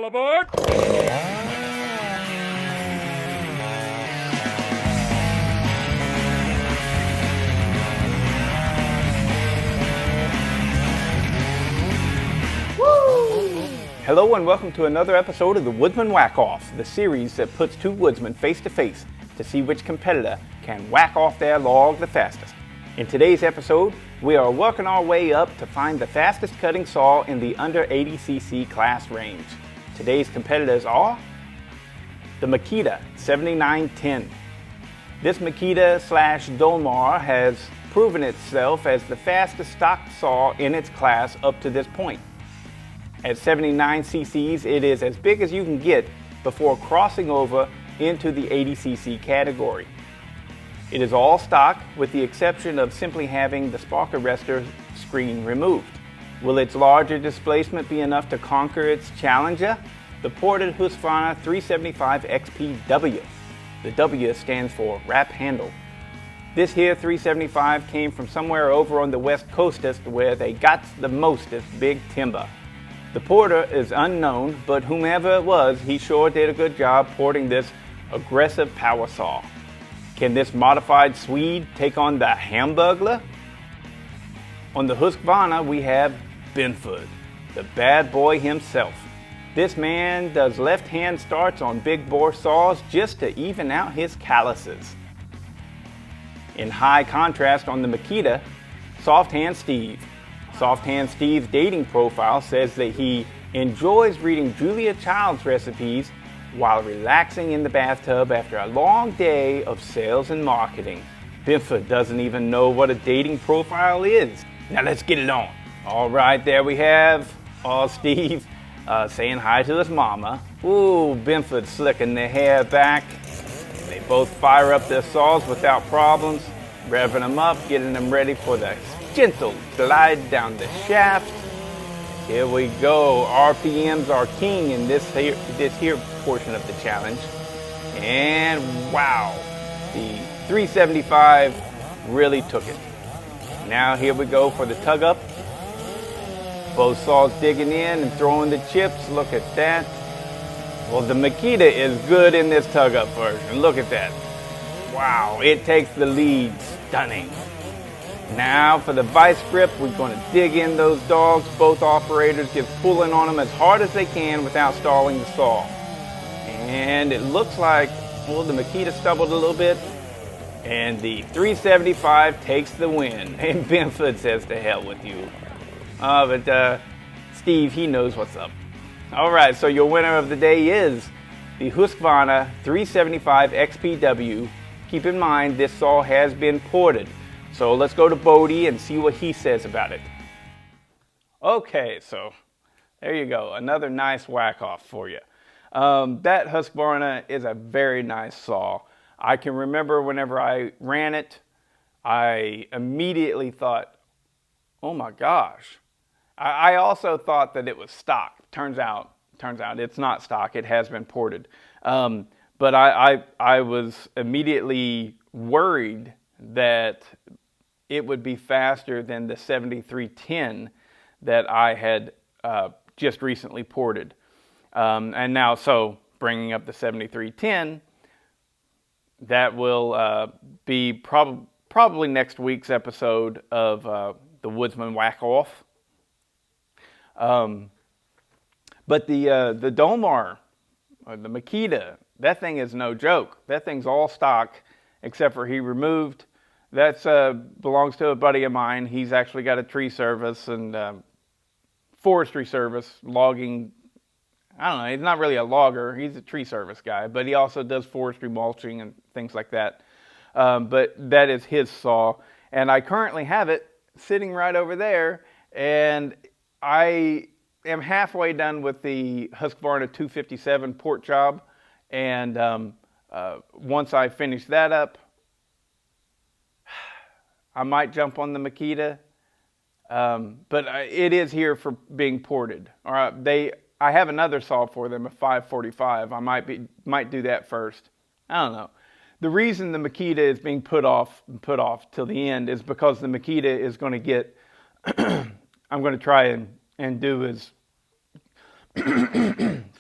aboard! Hello and welcome to another episode of the Woodsman Wack-Off, the series that puts two woodsmen face to face to see which competitor can whack off their log the fastest. In today's episode, we are working our way up to find the fastest cutting saw in the under 80cc class range. Today's competitors are the Makita 7910. This Makita / Dolmar has proven itself as the fastest stock saw in its class up to this point. At 79 cc's, it is as big as you can get before crossing over into the 80cc category. It is all stock with the exception of simply having the spark arrestor screen removed. Will its larger displacement be enough to conquer its challenger? The ported Husqvarna 375 XPW. The W stands for wrap handle. This here 375 came from somewhere over on the west coastest where they got the mostest big timber. The porter is unknown, but whomever it was, he sure did a good job porting this aggressive power saw. Can this modified Swede take on the Hamburglar? On the Husqvarna, we have Binford, the bad boy himself. This man does left-hand starts on big bore saws just to even out his calluses. In high contrast on the Makita, Soft Hand Steve. Soft Hand Steve's dating profile says that he enjoys reading Julia Child's recipes while relaxing in the bathtub after a long day of sales and marketing. Binford doesn't even know what a dating profile is. Now let's get it on. All right, there we have Steve saying hi to his mama. Ooh, Binford slicking their hair back. They both fire up their saws without problems, revving them up, getting them ready for the gentle glide down the shaft. Here we go. RPMs are king in this here portion of the challenge. And wow, the 375 really took it. Now here we go for the tug up. Both saws digging in and throwing the chips. Look at that. Well, the Makita is good in this tug up version. Look at that. Wow, it takes the lead. Stunning. Now for the vice grip, we're going to dig in those dogs. Both operators get pulling on them as hard as they can without stalling the saw. And it looks like, well, the Makita stumbled a little bit, and the 375 takes the win. And Binford says to hell with you. But Steve, he knows what's up. All right, so your winner of the day is the Husqvarna 375 XPW. Keep in mind, this saw has been ported. So let's go to Bodie and see what he says about it. Okay, so there you go. Another nice whack-off for you. That Husqvarna is a very nice saw. I can remember whenever I ran it, I immediately thought, oh my gosh. I also thought that it was stock. Turns out it's not stock. It has been ported. But I was immediately worried that it would be faster than the 7310 that I had just recently ported. And now, so bringing up the 7310, that will be probably next week's episode of the Woodsman Wack-Off. But the Dolmar, or the Makita, that thing is no joke. That thing's all stock, except for he removed. That belongs to a buddy of mine. He's actually got a tree service and forestry service, logging. I don't know, he's not really a logger. He's a tree service guy, but he also does forestry mulching and things like that. But that is his saw. And I currently have it sitting right over there. And I am halfway done with the Husqvarna 257 port job. And once I finish that up, I might jump on the Makita, but it is here for being ported. All right, I have another saw for them, a 545. I might do that first. I don't know. The reason the Makita is being put off till the end is because the Makita is going to get. I'm going to try and do is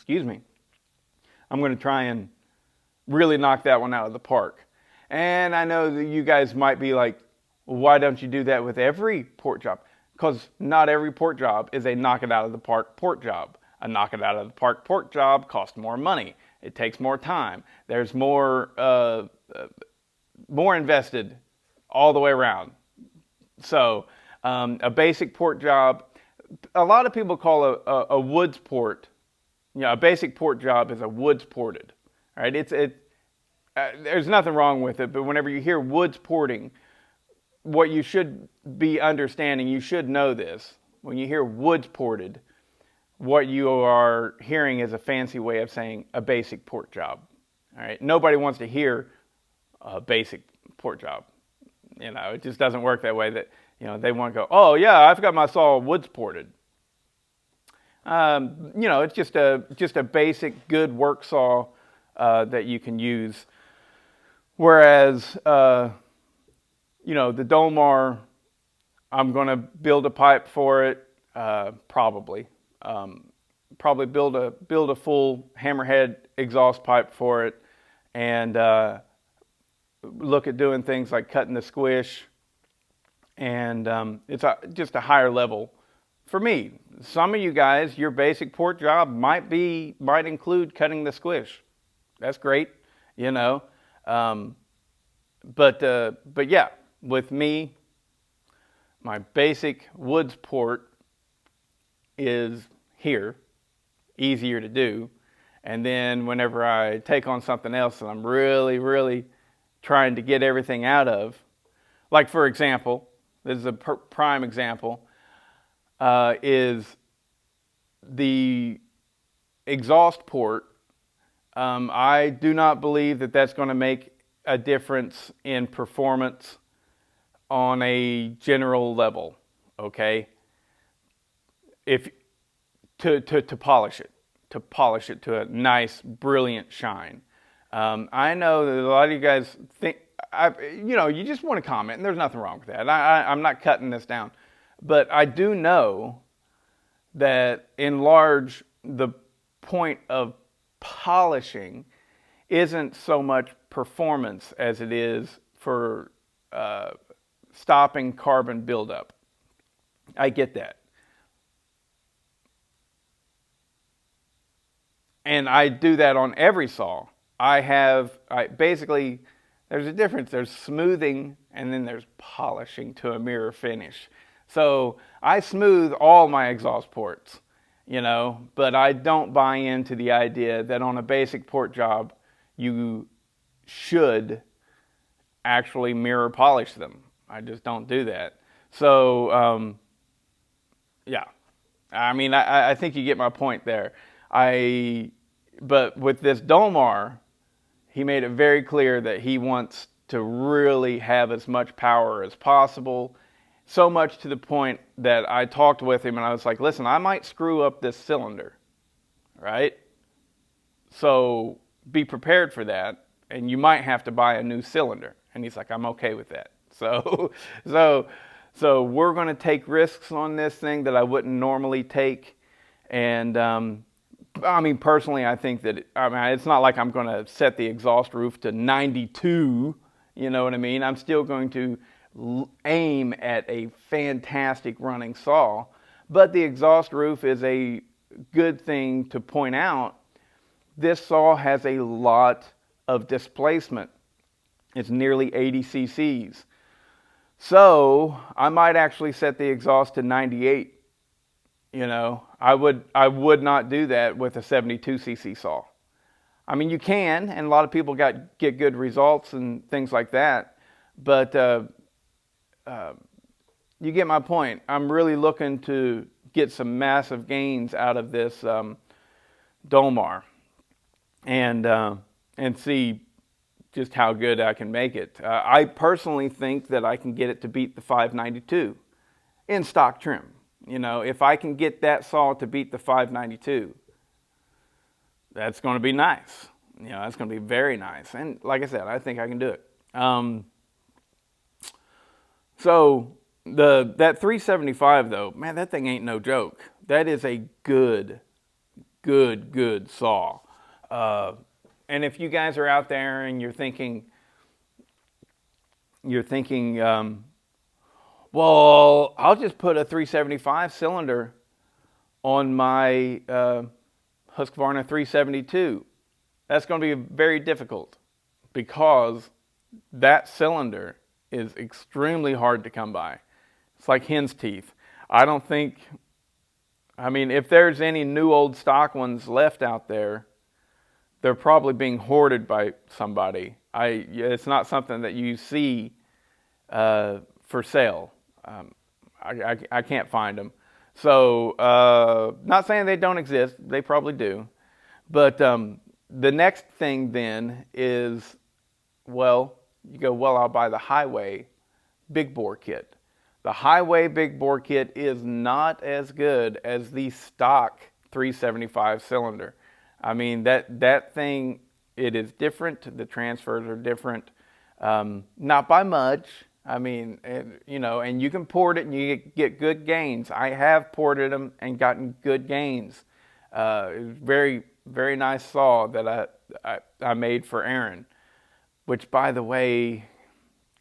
excuse me, I'm going to try and really knock that one out of the park. And I know that you guys might be like, well, why don't you do that with every port job? Because not every port job is a knock it out of the park port job. A knock it out of the park port job costs more money. It takes more time. There's more invested all the way around. So a basic port job, a lot of people call a woods port, a basic port job is a woods ported. Right? There's nothing wrong with it, but whenever you hear woods porting, what you should be understanding, you should know this. When you hear woods ported, what you are hearing is a fancy way of saying a basic port job. All right? Nobody wants to hear a basic port job. It just doesn't work that way. That they want to go, oh yeah, I've got my saw woods ported. It's just a basic good work saw that you can use. Whereas the Dolmar, I'm going to build a pipe for it, probably build a full hammerhead exhaust pipe for it, and look at doing things like cutting the squish, and it's just a higher level for me. Some of you guys, your basic port job might include cutting the squish. That's great, but yeah, with me, my basic woods port is here, easier to do. And then whenever I take on something else that I'm really, really trying to get everything out of, like for example, this is a prime example, is the exhaust port. I do not believe that that's going to make a difference in performance on a general level, okay? If to polish it to a nice, brilliant shine. I know that a lot of you guys think, you just want to comment, and there's nothing wrong with that. I'm not cutting this down, but I do know that in large, the point of polishing isn't so much performance as it is for stopping carbon buildup. I get that. And I do that on every saw. Basically, there's a difference. There's smoothing and then there's polishing to a mirror finish. So I smooth all my exhaust ports, but I don't buy into the idea that on a basic port job, you should actually mirror polish them. I just don't do that. So, yeah. I mean, I think you get my point there. But with this Dolmar, he made it very clear that he wants to really have as much power as possible. So much to the point that I talked with him and I was like, listen, I might screw up this cylinder, right? So be prepared for that, and you might have to buy a new cylinder. And he's like, I'm okay with that. So we're going to take risks on this thing that I wouldn't normally take. And personally, I think that it's not like I'm going to set the exhaust roof to 92. You know what I mean? I'm still going to aim at a fantastic running saw. But the exhaust roof is a good thing to point out. This saw has a lot of displacement. It's nearly 80 cc's. So I might actually set the exhaust to 98. I would not do that with a 72 cc saw. I mean, you can, and a lot of people get good results and things like that. But you get my point. I'm really looking to get some massive gains out of this Dolmar, and see just how good I can make it. I personally think that I can get it to beat the 592 in stock trim. If I can get that saw to beat the 592, that's going to be nice. That's going to be very nice. And like I said, I think I can do it. So that 375 though, man, that thing ain't no joke. That is a good good saw. And if you guys are out there and you're thinking, well, I'll just put a 375 cylinder on my Husqvarna 372. That's going to be very difficult because that cylinder is extremely hard to come by. It's like hen's teeth. I don't think, I mean, if there's any new old stock ones left out there, they're probably being hoarded by somebody. It's not something that you see for sale. I can't find them. So, not saying they don't exist. They probably do. But the next thing then is, well, you go, well, I'll buy the Highway big bore kit. The Highway big bore kit is not as good as the stock 375 cylinder. I mean, that thing, it is different. The transfers are different. Not by much. I mean, you know, and you can port it and you get good gains. I have ported them and gotten good gains. It was very, very nice saw that I made for Aaron. Which, by the way,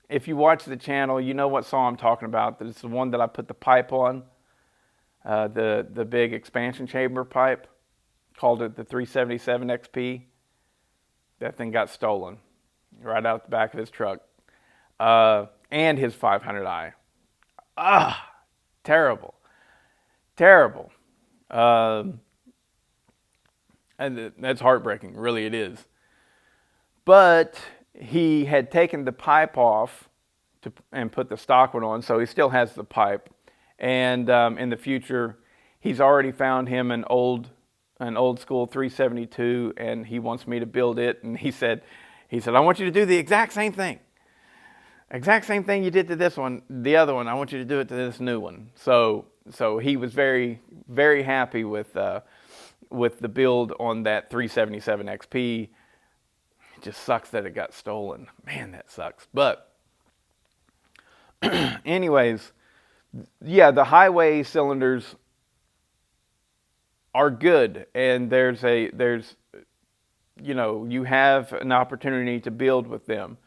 if you watch the channel, you know what saw I'm talking about. It's the one that I put the pipe on, the big expansion chamber pipe. Called it the 377 XP. That thing got stolen right out the back of his truck. And his 500i. Terrible. Terrible. And that's heartbreaking, really it is. But he had taken the pipe off and put the stock one on, so he still has the pipe. And in the future, he's already found him an old school 372, and he wants me to build it. And he said, I want you to do the exact same thing. Exact same thing you did to this one, the other one. I want you to do it to this new one. So he was very, very happy with the build on that 377 XP. It just sucks that it got stolen. Man, that sucks. But anyways, yeah, the Highway cylinders are good, and there's you know, you have an opportunity to build with them,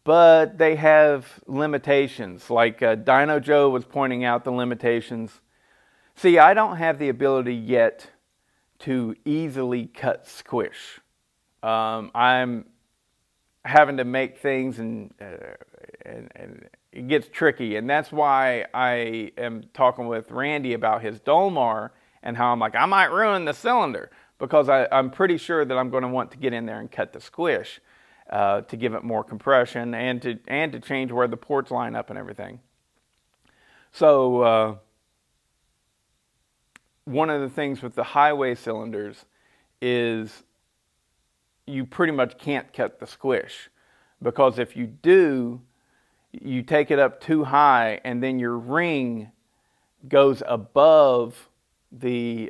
but they have limitations. Like Dino Joe was pointing out the limitations. See, I don't have the ability yet to easily cut squish. I'm having to make things, and it gets tricky, and that's why I am talking with Randy about his Dolmar. And how I'm like, I might ruin the cylinder, because I'm pretty sure that I'm going to want to get in there and cut the squish to give it more compression and to change where the ports line up and everything. So one of the things with the Highway cylinders is you pretty much can't cut the squish, because if you do, you take it up too high and then your ring goes above the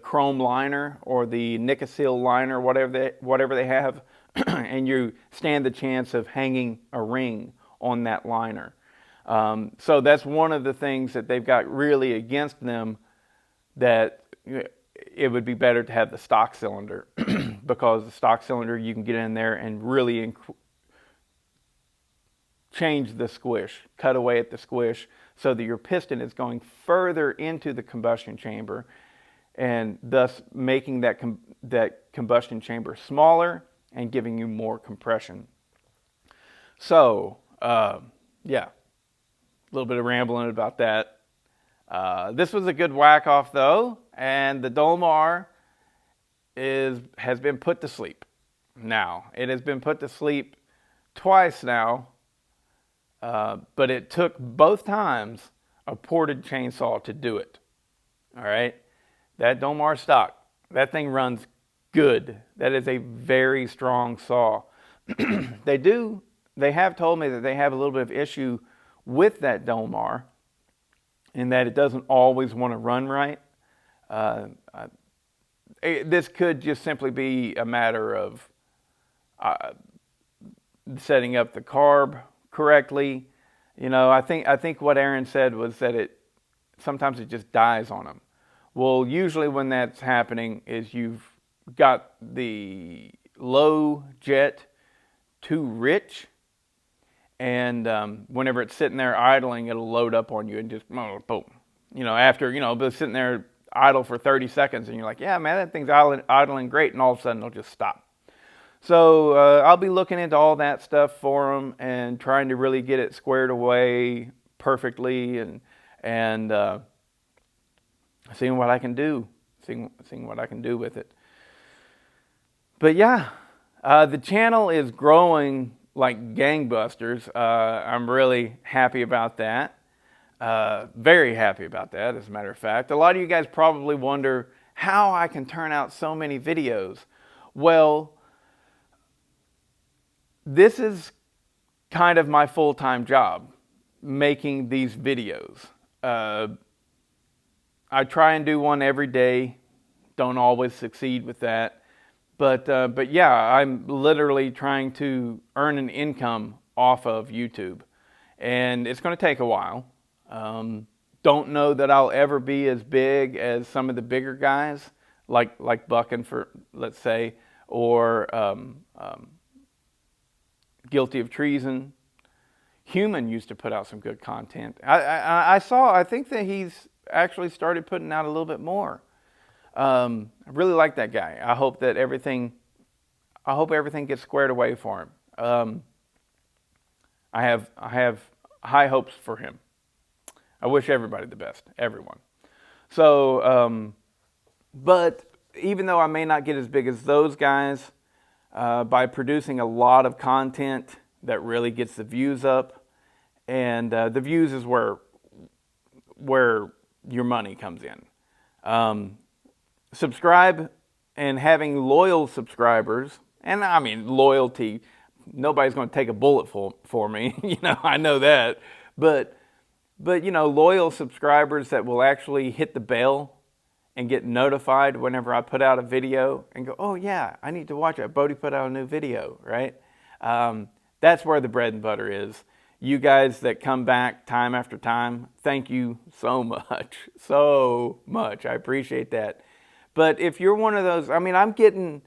chrome liner or the Nicosil liner, whatever they have, and you stand the chance of hanging a ring on that liner. So that's one of the things that they've got really against them, that it would be better to have the stock cylinder because the stock cylinder, you can get in there and really change the squish, cut away at the squish, so that your piston is going further into the combustion chamber, and thus making that combustion chamber smaller and giving you more compression. So, yeah, a little bit of rambling about that. This was a good whack-off though, and the Dolmar has been put to sleep. Now, it has been put to sleep twice now. But it took both times a ported chainsaw to do it. All right, that Dolmar stock, that thing runs good. That is a very strong saw. They have told me that they have a little bit of issue with that Dolmar, in that it doesn't always want to run right. This could just simply be a matter of setting up the carb correctly. You know, I think what Aaron said was that sometimes it just dies on them. Well, usually when that's happening is you've got the low jet too rich, and whenever it's sitting there idling, it'll load up on you and just boom. You know, after, you know, but sitting there idle for 30 seconds, and you're like, yeah, man, that thing's idling great, and all of a sudden it'll just stop. So I'll be looking into all that stuff for them and trying to really get it squared away perfectly, and seeing what I can do, seeing what I can do with it. But yeah, the channel is growing like gangbusters. I'm really happy about that. Very happy about that, as a matter of fact. A lot of you guys probably wonder how I can turn out so many videos. Well, this is kind of my full-time job, making these videos. I try and do one every day. Don't always succeed with that. But yeah, I'm literally trying to earn an income off of YouTube. And it's going to take a while. Don't know that I'll ever be as big as some of the bigger guys, like Buckin, for, let's say, or Guilty of Treason. Human used to put out some good content. I think that he's actually started putting out a little bit more. I really like that guy. I hope everything gets squared away for him. I have high hopes for him. I wish everybody the best, everyone. So, but even though I may not get as big as those guys, by producing a lot of content that really gets the views up, and the views is where your money comes in. Subscribe, and having loyal subscribers, and I mean loyalty, nobody's going to take a bullet for me, you know, I know that, but you know, loyal subscribers that will actually hit the bell and get notified whenever I put out a video and go, oh yeah, I need to watch it. Bodie put out a new video, right? That's where the bread and butter is. You guys that come back time after time, thank you so much, so much. I appreciate that. But if you're one of those, I mean, I'm getting,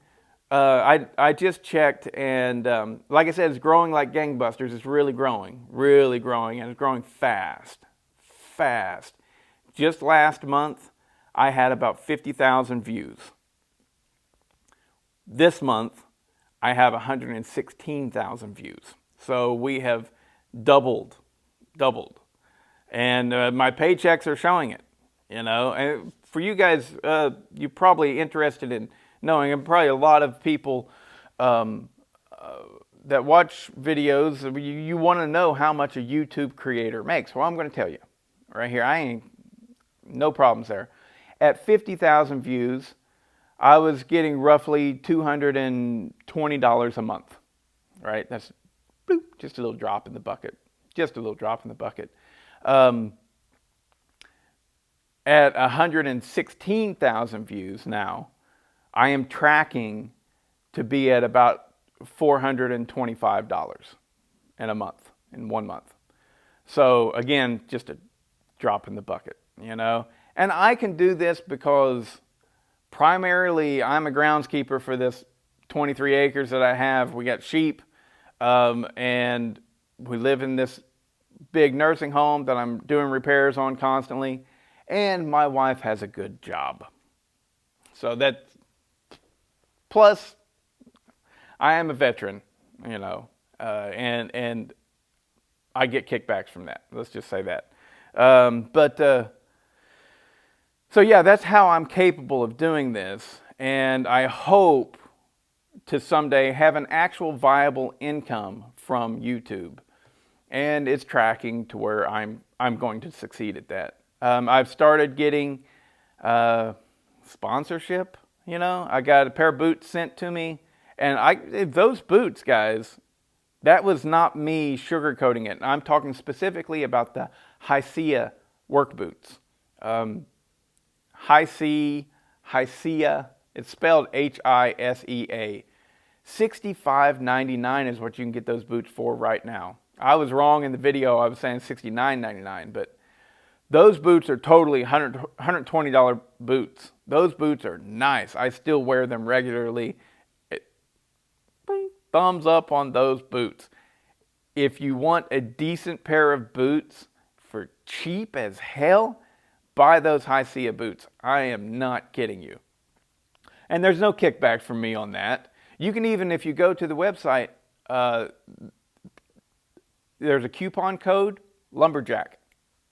I just checked, and like I said, it's growing like gangbusters. It's really growing, and it's growing fast. Just last month, I had about 50,000 views. This month, I have 116,000 views. So we have doubled. And my paychecks are showing it, you know. And for you guys, you're probably interested in knowing, and probably a lot of people that watch videos, you want to know how much a YouTube creator makes. Well, I'm going to tell you right here. No problems there. At 50,000 views, I was getting roughly $220 a month, right? That's bloop, just a little drop in the bucket. At 116,000 views now, I am tracking to be at about $425 in 1 month. So again, just a drop in the bucket, you know. And I can do this because primarily I'm a groundskeeper for this 23 acres that I have. We got sheep, and we live in this big nursing home that I'm doing repairs on constantly. And my wife has a good job. So that, plus I am a veteran, you know, and I get kickbacks from that. Let's just say that. So yeah, that's how I'm capable of doing this, and I hope to someday have an actual viable income from YouTube, and it's tracking to where I'm going to succeed at that. I've started getting sponsorship. You know, I got a pair of boots sent to me, and those boots, guys, that was not me sugarcoating it. I'm talking specifically about the Hisea work boots. Hisea, it's spelled Hisea. $65.99 is what you can get those boots for right now. I was wrong in the video. I was saying $69.99, Those boots are totally $120 boots. Those boots are nice. I still wear them regularly. Thumbs up on those boots. If you want a decent pair of boots for cheap as hell, buy those Husqvarna boots. I am not kidding you. And there's no kickback from me on that. You can even, if you go to the website, there's a coupon code, Lumberjack.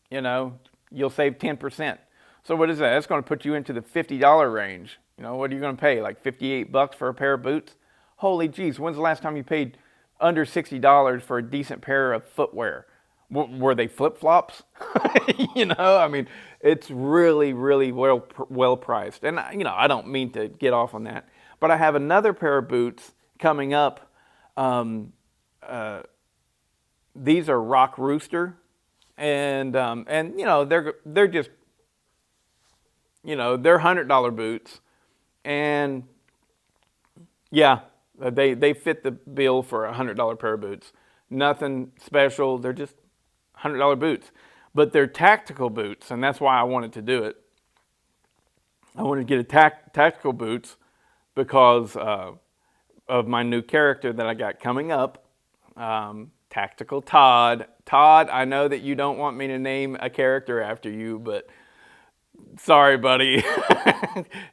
You know, you'll save 10%. So what is that? That's going to put you into the $50 range. You know, what are you going to pay? Like $58 for a pair of boots? Holy jeez, when's the last time you paid under $60 for a decent pair of footwear? Were they flip-flops? You know, I mean, it's really, really well priced. And, you know, I don't mean to get off on that. But I have another pair of boots coming up. These are Rock Rooster. And you know, they're just, you know, they're $100 boots. And, yeah, they fit the bill for a $100 pair of boots. Nothing special. They're just $100 boots. But they're tactical boots, and that's why I wanted to do it. I wanted to get tactical boots because of my new character that I got coming up, Tactical Todd. Todd, I know that you don't want me to name a character after you, but sorry, buddy.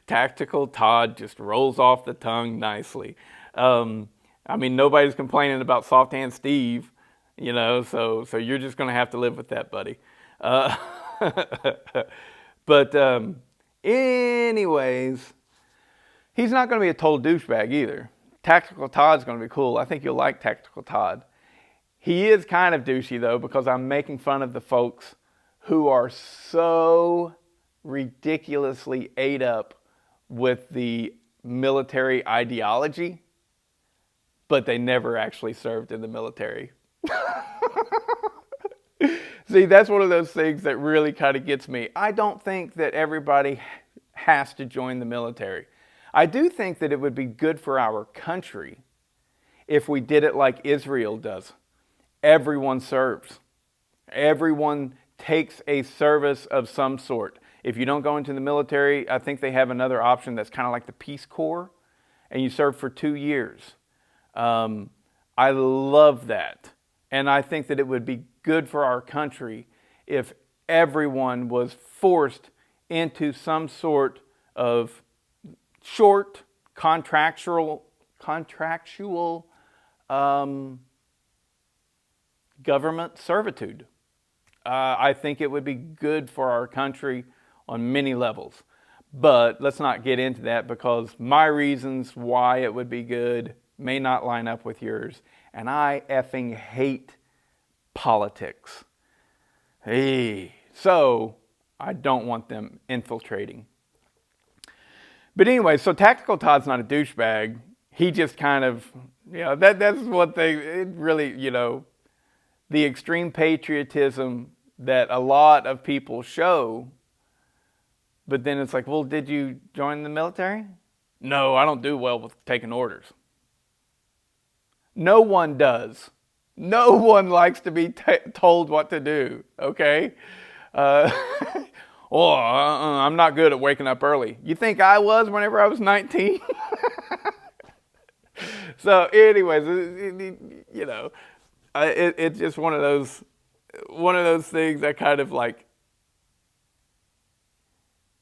Tactical Todd just rolls off the tongue nicely. I mean, nobody's complaining about Soft Hand Steve, you know, so you're just going to have to live with that, buddy. But anyways, he's not going to be a total douchebag either. Tactical Todd's going to be cool. I think you'll like Tactical Todd. He is kind of douchey, though, because I'm making fun of the folks who are so ridiculously ate up with the military ideology, but they never actually served in the military. See, that's one of those things that really kind of gets me. I don't think that everybody has to join the military. I do think that it would be good for our country if we did it like Israel does. Everyone serves. Everyone takes a service of some sort. If you don't go into the military, I think they have another option that's kind of like the Peace Corps, and you serve for 2 years. I love that. And I think that it would be good for our country if everyone was forced into some sort of short contractual government servitude. I think it would be good for our country on many levels. But let's not get into that because my reasons why it would be good may not line up with yours. And I effing hate politics. Hey, so I don't want them infiltrating. But anyway, so Tactical Todd's not a douchebag. He just kind of, you know, that's one thing. It really, you know, the extreme patriotism that a lot of people show. But then it's like, well, did you join the military? No, I don't do well with taking orders. No one does. No one likes to be told what to do, okay? I'm not good at waking up early. You think I was whenever I was 19? So anyways, you know, it's just one of those things that kind of like,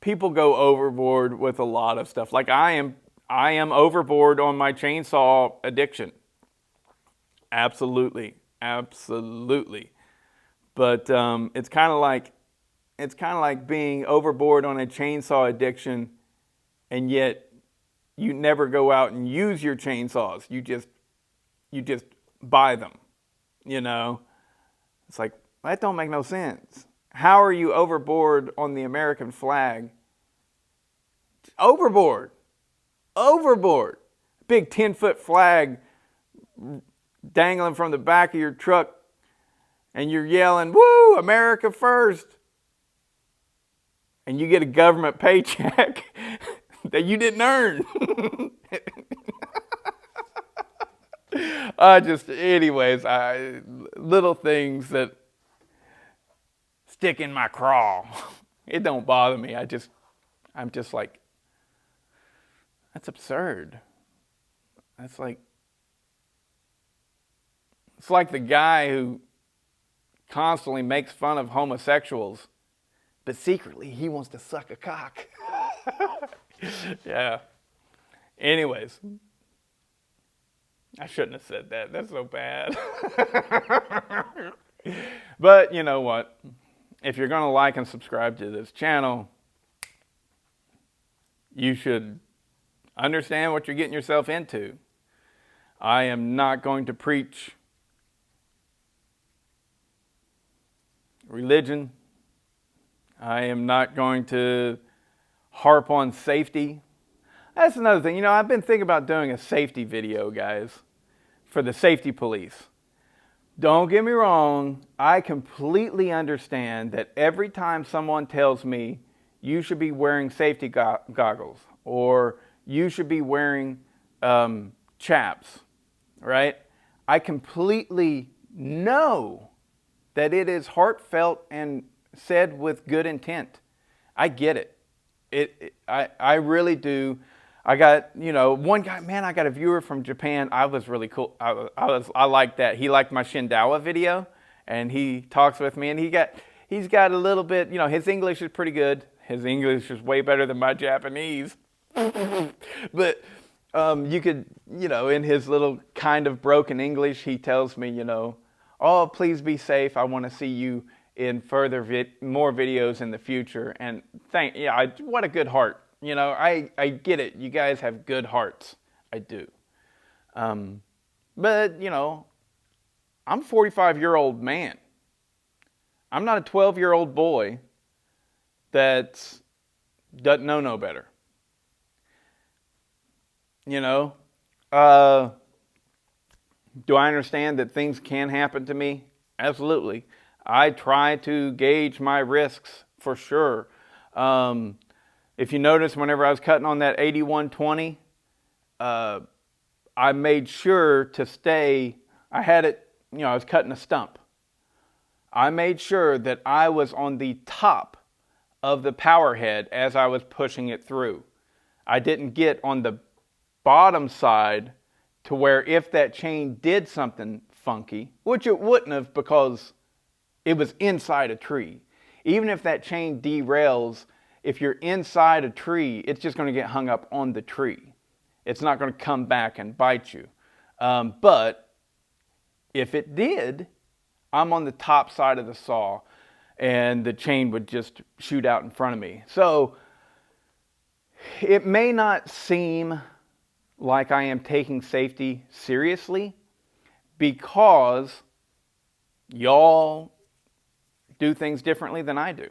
people go overboard with a lot of stuff. Like I am overboard on my chainsaw addiction. Absolutely. But it's kind of like being overboard on a chainsaw addiction, and yet you never go out and use your chainsaws. You just buy them. You know, it's like that don't make no sense. How are you overboard on the American flag? Overboard. Big 10-foot flag dangling from the back of your truck, and you're yelling, "Woo, America first!" And you get a government paycheck that you didn't earn. Anyways, little things that it's stick in my craw. It don't bother me. I'm just like, that's absurd. That's like, it's like the guy who constantly makes fun of homosexuals, but secretly he wants to suck a cock. Yeah. Anyways, I shouldn't have said that. That's so bad. But you know what? If you're going to like and subscribe to this channel, you should understand what you're getting yourself into. I am not going to preach religion. I am not going to harp on safety. That's another thing. You know, I've been thinking about doing a safety video, guys, for the safety police. Don't get me wrong. I completely understand that every time someone tells me you should be wearing safety goggles or you should be wearing chaps, right? I completely know that it is heartfelt and said with good intent. I get it. I really do. I got, you know, one guy, man, I got a viewer from Japan. I was really cool. I liked that. He liked my Shindawa video, and he talks with me, and he's got a little bit, you know, his English is pretty good. His English is way better than my Japanese. But you could, you know, in his little kind of broken English, he tells me, you know, oh, please be safe. I want to see you in more videos in the future. And what a good heart. You know, I get it. You guys have good hearts. I do. But, you know, I'm a 45-year-old man. I'm not a 12-year-old boy that doesn't know no better. You know, do I understand that things can happen to me? Absolutely. I try to gauge my risks for sure. If you notice, whenever I was cutting on that 8120, I made sure to stay, I had it, you know, I was cutting a stump. I made sure that I was on the top of the power head as I was pushing it through. I didn't get on the bottom side to where if that chain did something funky, which it wouldn't have because it was inside a tree. Even if that chain derails, if you're inside a tree, it's just going to get hung up on the tree. It's not going to come back and bite you. But if it did, I'm on the top side of the saw and the chain would just shoot out in front of me. So it may not seem like I am taking safety seriously because y'all do things differently than I do.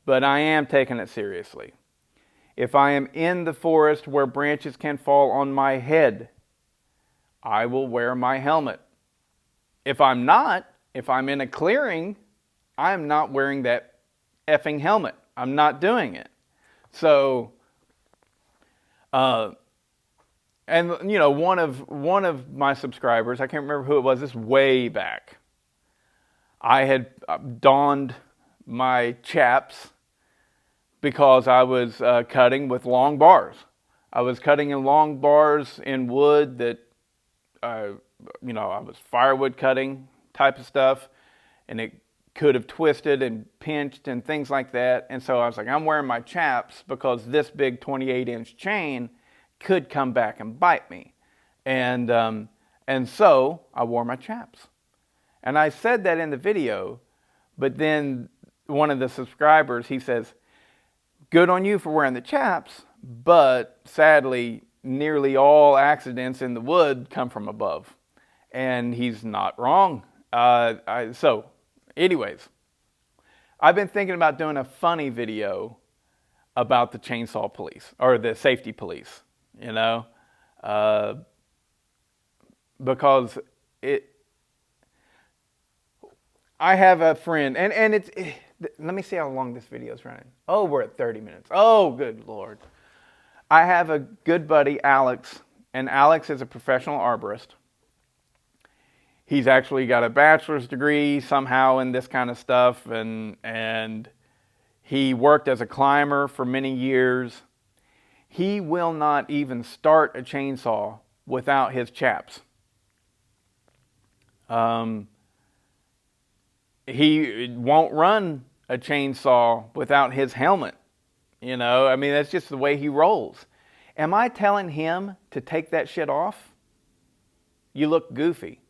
But I am taking it seriously. If I am in the forest where branches can fall on my head, I will wear my helmet. If I'm not, if I'm in a clearing, I'm not wearing that effing helmet. I'm not doing it. So, and you know, one of my subscribers, I can't remember who it was, this way back, I had donned my chaps because I was cutting with long bars. I was cutting in long bars in wood that, you know, I was firewood cutting type of stuff, and it could have twisted and pinched and things like that. And so I was like, I'm wearing my chaps because this big 28-inch chain could come back and bite me. And so I wore my chaps. And I said that in the video, but then one of the subscribers, he says, good on you for wearing the chaps, but sadly, nearly all accidents in the wood come from above. And he's not wrong. So, anyways, I've been thinking about doing a funny video about the chainsaw police, or the safety police, you know, because I have a friend, and let me see how long this video is running. Oh, we're at 30 minutes. Oh, good Lord. I have a good buddy, Alex, and Alex is a professional arborist. He's actually got a bachelor's degree somehow in this kind of stuff, and he worked as a climber for many years. He will not even start a chainsaw without his chaps. He won't run a chainsaw without his helmet. You know, I mean, that's just the way he rolls. Am I telling him to take that shit off? You look goofy.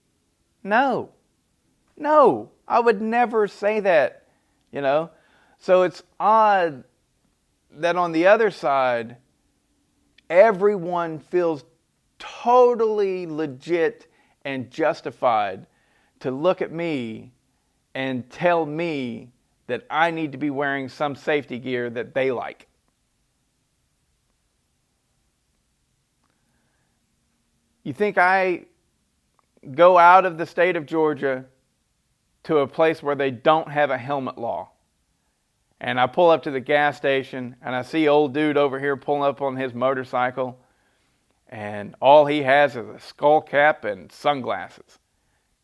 No, I would never say that, you know. So it's odd that on the other side, everyone feels totally legit and justified to look at me and tell me that I need to be wearing some safety gear that they like. You think I go out of the state of Georgia to a place where they don't have a helmet law, and I pull up to the gas station and I see old dude over here pulling up on his motorcycle, and all he has is a skull cap and sunglasses?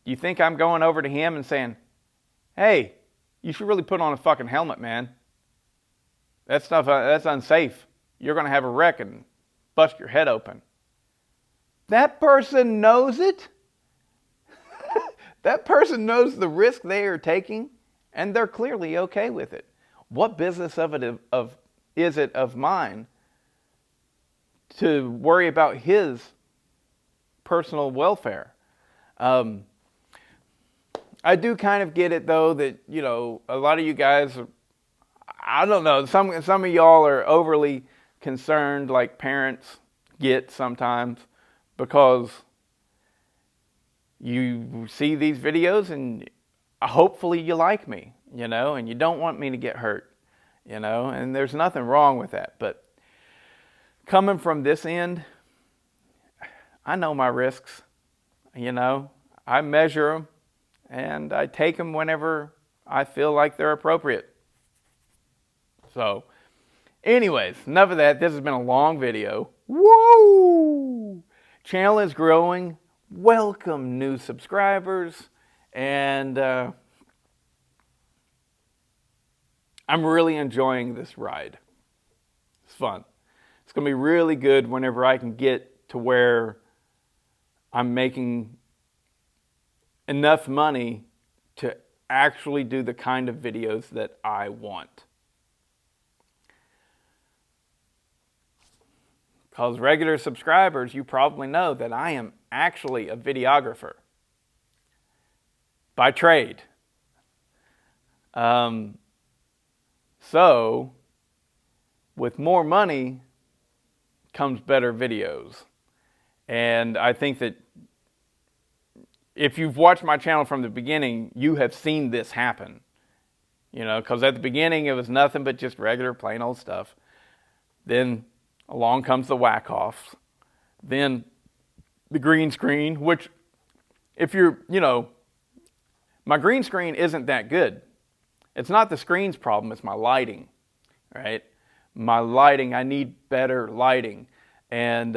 You think I'm going over to him and saying, hey, you should really put on a fucking helmet, man. That stuff, that's unsafe. You're going to have a wreck and bust your head open. That person knows it. That person knows the risk they are taking, and they're clearly okay with it. What business is it of mine to worry about his personal welfare? I do kind of get it, though, that, you know, a lot of you guys, I don't know, some of y'all are overly concerned, like parents get sometimes, because you see these videos and hopefully you like me, you know, and you don't want me to get hurt, you know, and there's nothing wrong with that. But coming from this end, I know my risks, you know, I measure them and I take them whenever I feel like they're appropriate. So anyways, enough of that. This has been a long video. Woo! Channel is growing. Welcome new subscribers, and I'm really enjoying this ride. It's fun. It's going to be really good whenever I can get to where I'm making enough money to actually do the kind of videos that I want. Because regular subscribers, you probably know that I am actually a videographer by trade. So, with more money comes better videos. And I think that if you've watched my channel from the beginning, you have seen this happen. You know, because at the beginning it was nothing but just regular plain old stuff. Then along comes the wack-offs. Then the green screen, which if you're, you know, my green screen isn't that good. It's not the screen's problem, it's my lighting, right? My lighting, I need better lighting. And,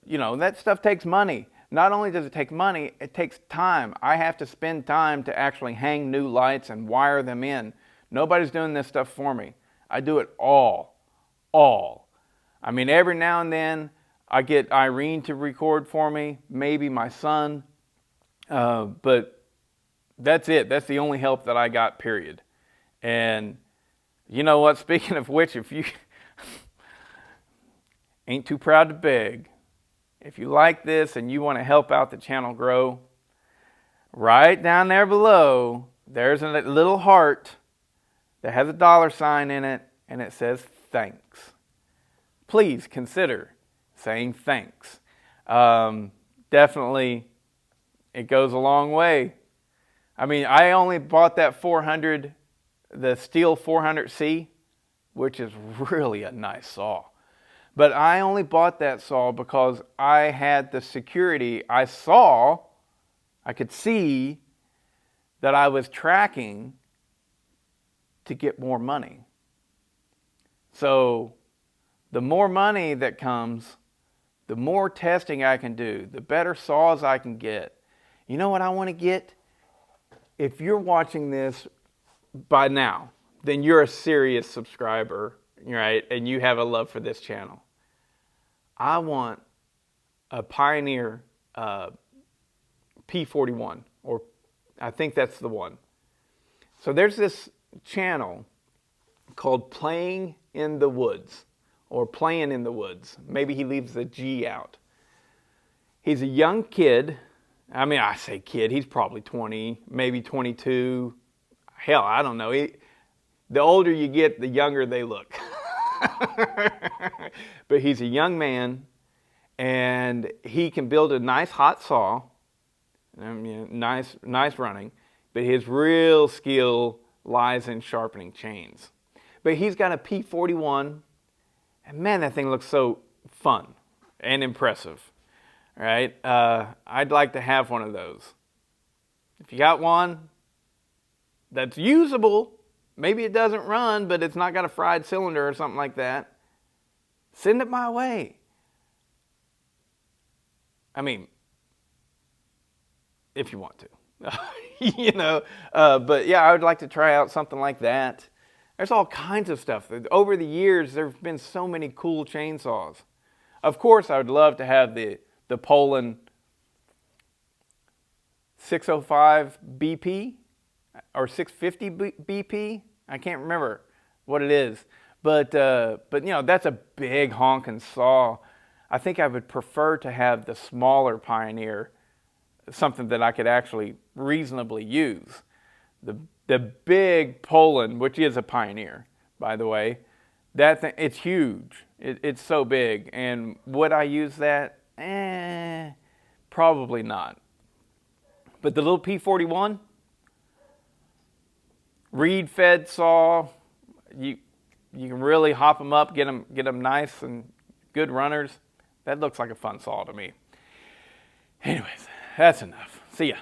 you know, that stuff takes money. Not only does it take money, it takes time. I have to spend time to actually hang new lights and wire them in. Nobody's doing this stuff for me. I do it all. I mean, every now and then I get Irene to record for me, maybe my son, but that's it. That's the only help that I got, period. And you know what? Speaking of which, if you ain't too proud to beg, if you like this and you want to help out the channel grow, right down there below, there's a little heart that has a $sign in it, and it says thanks. Please consider saying thanks. Definitely, it goes a long way. I mean, I only bought that 400, the steel 400C, which is really a nice saw. But I only bought that saw because I had the security. I could see that I was tracking to get more money. So the more money that comes, the more testing I can do, the better saws I can get. You know what I want to get? If you're watching this by now, then you're a serious subscriber, right? And you have a love for this channel. I want a Pioneer P41, or I think that's the one. So there's this channel called Playing in the Woods, or Playing in the Woods. Maybe he leaves the G out. He's a young kid. I mean, I say kid, he's probably 20, maybe 22. Hell, I don't know. The older you get, the younger they look. But he's a young man, and he can build a nice hot saw. I mean, nice running. But his real skill lies in sharpening chains. But he's got a P41, and man, that thing looks so fun and impressive. Right? I'd like to have one of those. If you got one that's usable, maybe it doesn't run, but it's not got a fried cylinder or something like that, send it my way. I mean, if you want to. You know, but yeah, I would like to try out something like that. There's all kinds of stuff. Over the years, there have been so many cool chainsaws. Of course, I would love to have the Poland 605 BP or 650 BP. I can't remember what it is, but you know, that's a big honking saw. I think I would prefer to have the smaller Pioneer, something that I could actually reasonably use. The big Poland, which is a Pioneer, by the way, that thing, it's huge. It's so big, and would I use that? Probably not. But the little P41, reed-fed saw, you can really hop them up, get them nice and good runners. That looks like a fun saw to me. Anyways, that's enough. See ya.